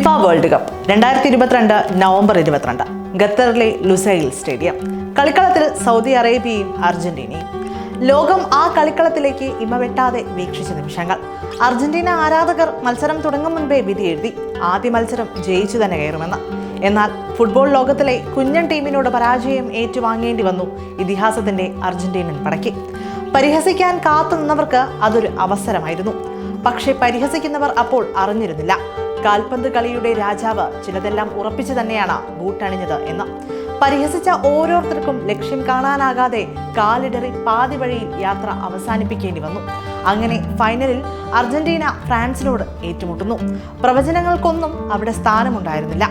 FIFA world cup 2022 November 22 ഖത്തറിലെ Lusail stadium. കളിക്കളത്തിൽ Saudi അറേബ്യയും അർജന്റീനയും. ലോകം ആ കളിക്കളത്തിലേക്ക് ഇമവെട്ടാതെ വീക്ഷിച്ച നിമിഷങ്ങൾ. അർജന്റീന ആരാധകർ മത്സരം തുടങ്ങും മുൻപേ വിധി എഴുതി ആദ്യ മത്സരം ജയിച്ചു തന്നെ കയറുമെന്ന്. എന്നാൽ ഫുട്ബോൾ ലോകത്തിലെ കുഞ്ഞൻ ടീമിനോട് പരാജയം ഏറ്റുവാങ്ങേണ്ടി വന്നു ഇതിഹാസത്തിന്റെ അർജന്റീനൻ പടയ്ക്ക്. പരിഹസിക്കാൻ കാത്തുനിന്നവർക്ക് അതൊരു അവസരമായിരുന്നു. പക്ഷേ പരിഹസിക്കുന്നവർ അപ്പോൾ അറിഞ്ഞിരുന്നില്ല കാൽപന്ത് കളിയുടെ രാജാവ് ചിലതെല്ലാം ഉറപ്പിച്ചു തന്നെയാണ് ബൂട്ടണിഞ്ഞത് എന്ന്. പരിഹസിച്ച ഓരോരുത്തർക്കും ലക്ഷ്യം കാണാനാകാതെ കാലിടറി പാതി വഴിയിൽ യാത്ര അവസാനിപ്പിക്കേണ്ടി വന്നു. അങ്ങനെ ഫൈനലിൽ അർജന്റീന ഫ്രാൻസിനോട് ഏറ്റുമുട്ടുന്നു. പ്രവചനങ്ങൾക്കൊന്നും അവിടെ സ്ഥാനമുണ്ടായിരുന്നില്ല.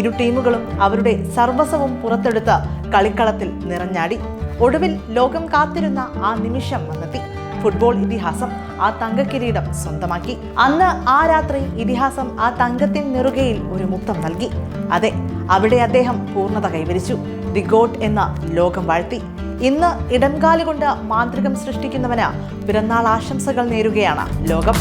ഇരു ടീമുകളും അവരുടെ സർവസ്വവും പുറത്തെടുത്ത് കളിക്കളത്തിൽ നിറഞ്ഞാടി. ഒടുവിൽ ലോകം കാത്തിരുന്ന ആ നിമിഷം വന്നെത്തി. ഫുട്ബോൾ ഇതിഹാസം ആ തങ്കക്കിരീടം സ്വന്തമാക്കി. അന്ന് ആ രാത്രി ഇതിഹാസം ആ തങ്കത്തിൻ നെറുകയിൽ ഒരു മുത്തം നൽകി. അതെ, അവിടെ അദ്ദേഹം പൂർണ്ണത കൈവരിച്ചു. ദി ഗോട്ട് എന്ന ലോകം വാഴ്ത്തി. ഇന്ന് ഇടംകാലുകൊണ്ട് മാന്ത്രികം സൃഷ്ടിക്കുന്നവന് പിറന്നാൾ ആശംസകൾ നേരുകയാണ് ലോകം.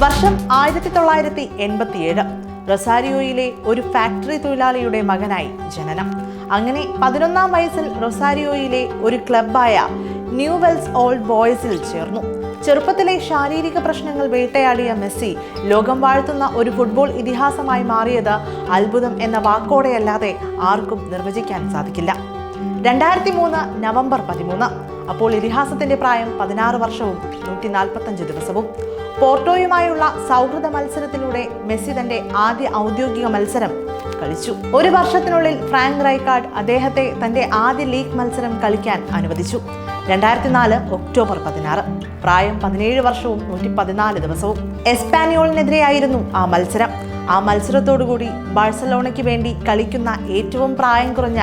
വർഷം 1987. റൊസാരിയോയിലെ ഒരു ഫാക്ടറി തൊഴിലാളിയുടെ മകനായി ജനനം. അങ്ങനെ 11ാം വയസ്സിൽ റൊസാരിയോയിലെ ഒരു ക്ലബ്ബായ ന്യൂവെൽസ് ഓൾഡ് ബോയ്സിൽ ചേർന്നു. ചെറുപ്പത്തിലെ ശാരീരിക പ്രശ്നങ്ങൾ വേട്ടയാടിയ മെസ്സി ലോകം വാഴ്ത്തുന്ന ഒരു ഫുട്ബോൾ ഇതിഹാസമായി മാറിയത് അത്ഭുതം എന്ന വാക്കോടെയല്ലാതെ ആർക്കും നിർവചിക്കാൻ സാധിക്കില്ല. 2003 നവംബർ 13. അപ്പോൾ ഇതിഹാസത്തിന്റെ പ്രായം 16 വർഷവും 145 ദിവസവും. പോർട്ടോയുമായുള്ള സൗഹൃദ മത്സരത്തിലൂടെ മെസ്സി തന്റെ ആദ്യ ഔദ്യോഗിക മത്സരം കളിച്ചു. ഒരു വർഷത്തിനുള്ളിൽ ഫ്രാങ്ക് റൈക്കാർഡ് അദ്ദേഹത്തെ തന്റെ ആദ്യ ലീഗ് മത്സരം കളിക്കാൻ അനുവദിച്ചു. 2004 ഒക്ടോബർ 16. പ്രായം 17 വർഷവും 114 ദിവസവും. എസ്പാനിയോളിനെതിരെയായിരുന്നു ആ മത്സരം. ആ മത്സരത്തോടുകൂടി ബാഴ്സലോണയ്ക്ക് വേണ്ടി കളിക്കുന്ന ഏറ്റവും പ്രായം കുറഞ്ഞ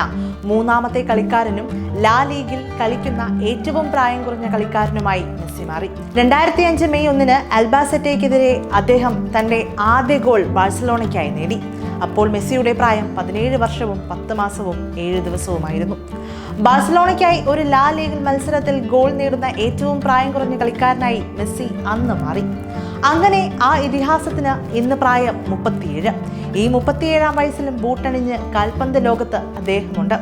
മൂന്നാമത്തെ കളിക്കാരനും ലാ ലീഗിൽ കളിക്കുന്ന ഏറ്റവും പ്രായം കുറഞ്ഞ കളിക്കാരനുമായി മെസ്സി മാറി. 2005 മെയ് 1 അൽബാസെറ്റയ്ക്കെതിരെ അദ്ദേഹം തന്റെ ആദ്യ ഗോൾ ബാഴ്സലോണയ്ക്കായി നേടി. അപ്പോൾ മെസ്സിയുടെ പ്രായം 17 വർഷവും 10 മാസവും 7 ദിവസവുമായിരുന്നു. ബാഴ്സലോണയ്ക്കായി ഒരു ലാ ലീഗിൽ മത്സരത്തിൽ ഗോൾ നേടുന്ന ഏറ്റവും പ്രായം കുറഞ്ഞ കളിക്കാരനായി മെസ്സി അന്ന് മാറി. അങ്ങനെ ആ ഇതിഹാസത്തിന് ഇന്ന് പ്രായം 37. ഈ 37ാം വയസ്സിലും ബൂട്ടണിഞ്ഞ് കാൽപന്ത് ലോകത്ത് അദ്ദേഹമുണ്ട്.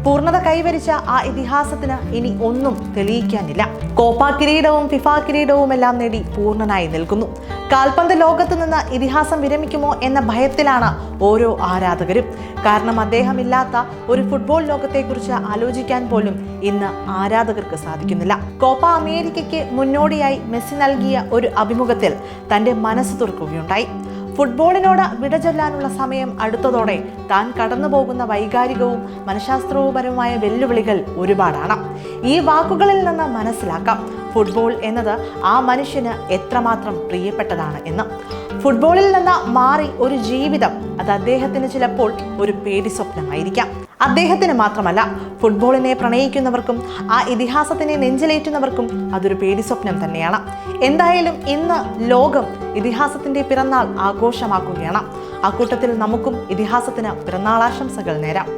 പൂർണ്ണത കൈവരിച്ച ആ ഇതിഹാസത്തിന് ഇനി ഒന്നും തെളിയിക്കാനില്ല. കോപ്പ കിരീടവും ഫിഫ കിരീടവും എല്ലാം നേടി പൂർണ്ണനായി നിൽക്കുന്നു. കാൽപന്ത് ലോകത്ത് നിന്ന് ഇതിഹാസം വിരമിക്കുമോ എന്ന ഭയത്തിലാണ് ഓരോ ആരാധകരും. കാരണം അദ്ദേഹമില്ലാത്ത ഒരു ഫുട്ബോൾ ലോകത്തെക്കുറിച്ച് ആലോചിക്കാൻ പോലും ഇന്ന് ആരാധകർക്ക് സാധിക്കുന്നില്ല. കോപ്പ അമേരിക്കയ്ക്ക് മുന്നോടിയായി മെസ്സി നൽകിയ ഒരു അഭിമുഖത്തിൽ തന്റെ മനസ്സ് തുറക്കുകയുണ്ടായി. ഫുട്ബോളിനോട് വിട ചൊല്ലാനുള്ള സമയം അടുത്തതോടെ താൻ കടന്നുപോകുന്ന വൈകാരികവും മനഃശാസ്ത്രപരവുമായ വെല്ലുവിളികൾ ഒരുപാടാണ്. ഈ വാക്കുകളിൽ നിന്ന് മനസ്സിലാക്കാം ഫുട്ബോൾ എന്നത് ആ മനുഷ്യന് എത്രമാത്രം പ്രിയപ്പെട്ടതാണ് എന്ന്. ഫുട്ബോളിൽ നിന്ന് മാറി ഒരു ജീവിതം അത് അദ്ദേഹത്തിന് ചിലപ്പോൾ ഒരു പേടി സ്വപ്നമായിരിക്കാം. അദ്ദേഹത്തിന് മാത്രമല്ല, ഫുട്ബോളിനെ പ്രണയിക്കുന്നവർക്കും ആ ഇതിഹാസത്തിനെ നെഞ്ചിലേറ്റുന്നവർക്കും അതൊരു പേടി സ്വപ്നം തന്നെയാണ്. എന്തായാലും ഇന്ന് ലോകം ഇതിഹാസത്തിന്റെ പിറന്നാൾ ആഘോഷമാക്കുകയാണ്. അക്കൂട്ടത്തിൽ നമുക്കും ഇതിഹാസത്തിന് പിറന്നാളാശംസകൾ നേരാം.